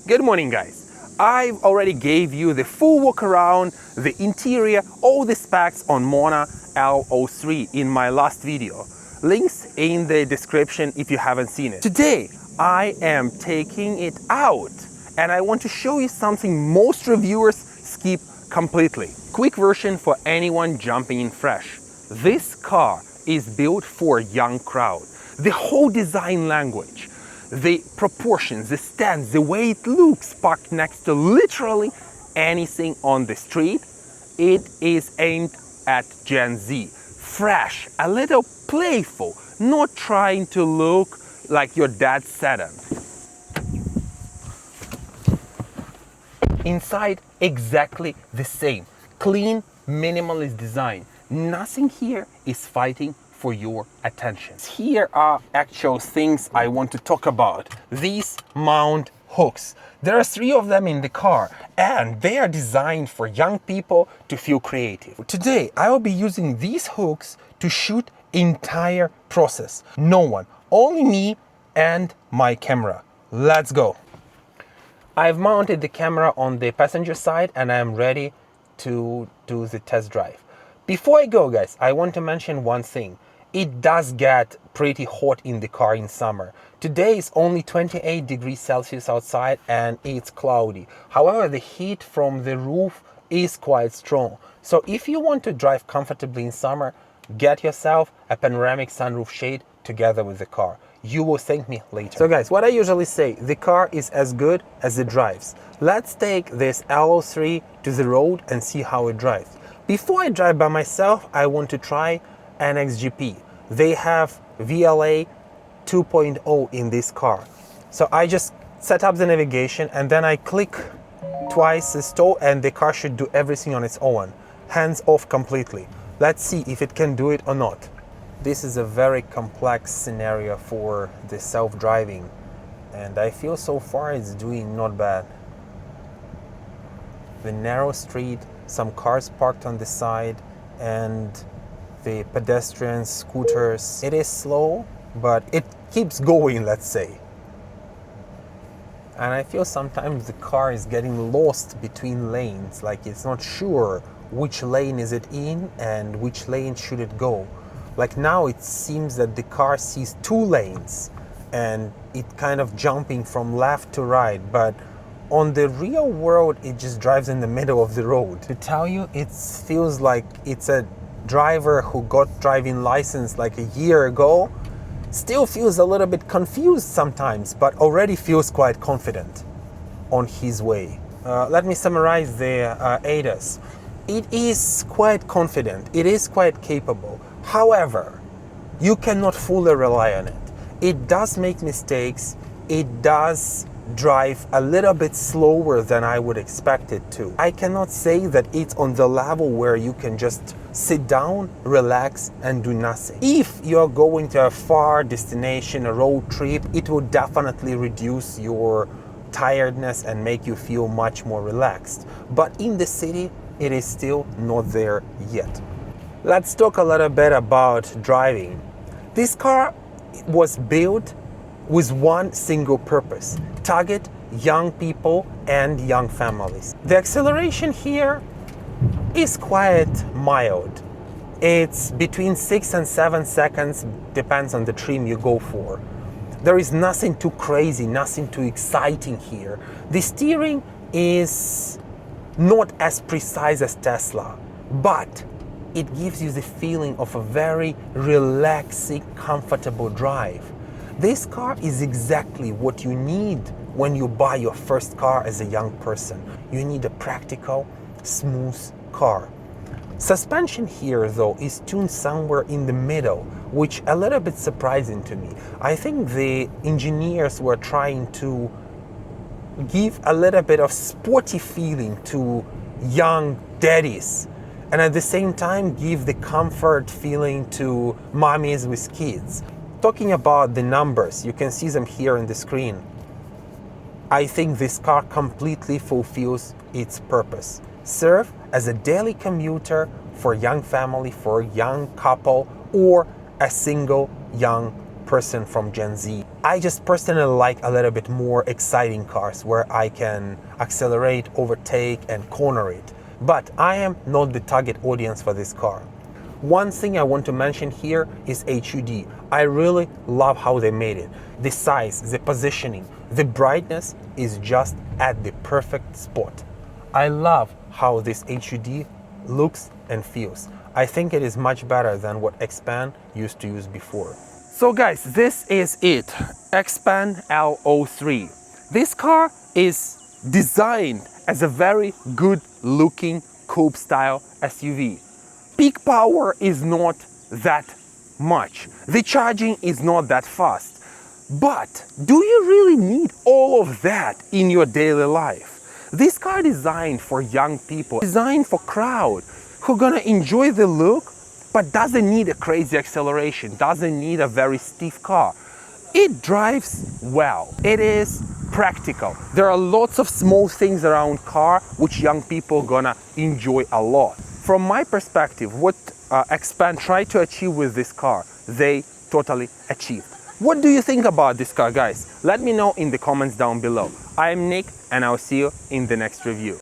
Good morning, guys. I've already gave you the full walk around, the interior, all the specs on Xpeng L03 in my last video. Links in the description if you haven't seen it. Today, I am taking it out and I want to show you something most reviewers skip completely. Quick version for anyone jumping in fresh. This car is built for a young crowd. The whole design language, the proportions, the stance, the way it looks parked next to literally anything on the street, it is aimed at Gen Z. Fresh, a little playful, not trying to look like your dad's sedan. Inside, exactly the same. Clean, minimalist design. Nothing here is fighting for your attention. Here are actual things I want to talk about. These mount hooks. There are 3 of them in the car and they are designed for young people to feel creative. Today I will be using these hooks to shoot entire process. No one, only me and my camera. Let's go. I've mounted the camera on the passenger side and I am ready to do the test drive. Before I go, guys, I want to mention one thing. It does get pretty hot in the car in summer. Today is only 28 degrees Celsius outside and it's cloudy. However, the heat from the roof is quite strong. So if you want to drive comfortably in summer, get yourself a panoramic sunroof shade together with the car. You will thank me later. So guys, what I usually say, the car is as good as it drives. Let's take this L03 to the road and see how it drives. Before I drive by myself, I want to try an XGP. They have VLA 2.0 in this car. So I just set up the navigation and then I click twice the stop and the car should do everything on its own. Hands off completely. Let's see if it can do it or not. This is a very complex scenario for the self-driving and I feel so far it's doing not bad. The narrow street, some cars parked on the side and the pedestrians, scooters. It is slow, but it keeps going, let's say. And I feel sometimes the car is getting lost between lanes, like it's not sure which lane is it in and which lane should it go. Like now it seems that the car sees 2 lanes and it kind of jumping from left to right, but on the real world it just drives in the middle of the road. To tell you, it feels like it's a driver who got driving license like a year ago, still feels a little bit confused sometimes, but already feels quite confident on his way. Let me summarize the ADAS. It is quite confident, it is quite capable. However, you cannot fully rely on it. It does make mistakes, it does drive a little bit slower than I would expect it to. I cannot say that it's on the level where you can just sit down, relax and do nothing. If you're going to a far destination, a road trip, it will definitely reduce your tiredness and make you feel much more relaxed. But in the city, it is still not there yet. Let's talk a little bit about driving. This car was built with one single purpose: target young people and young families. The acceleration here is quite mild. It's between 6 and 7 seconds, depends on the trim you go for. There is nothing too crazy, nothing too exciting here. The steering is not as precise as Tesla, but it gives you the feeling of a very relaxing, comfortable drive. This car is exactly what you need when you buy your first car as a young person. You need a practical, smooth car. Suspension here though is tuned somewhere in the middle, which a little bit surprising to me. I think the engineers were trying to give a little bit of sporty feeling to young daddies and at the same time give the comfort feeling to mommies with kids. Talking about the numbers, you can see them here on the screen. I think this car completely fulfills its purpose. Serve as a daily commuter for a young family, for a young couple, or a single young person from Gen Z. I just personally like a little bit more exciting cars where I can accelerate, overtake, and corner it. But I am not the target audience for this car. One thing I want to mention here is HUD. I really love how they made it. The size, the positioning, the brightness is just at the perfect spot. I love how this HUD looks and feels. I think it is much better than what Xpeng used to use before. So guys, this is it, Xpeng L03. This car is designed as a very good looking coupe style SUV. Peak power is not that much. The charging is not that fast. But do you really need all of that in your daily life? This car designed for young people, designed for crowd who are gonna enjoy the look, but doesn't need a crazy acceleration, doesn't need a very stiff car. It drives well. It is practical. There are lots of small things around car which young people are gonna enjoy a lot. From my perspective, what Xpeng tried to achieve with this car, they totally achieved. What do you think about this car, guys? Let me know in the comments down below. I am Nick, and I'll see you in the next review.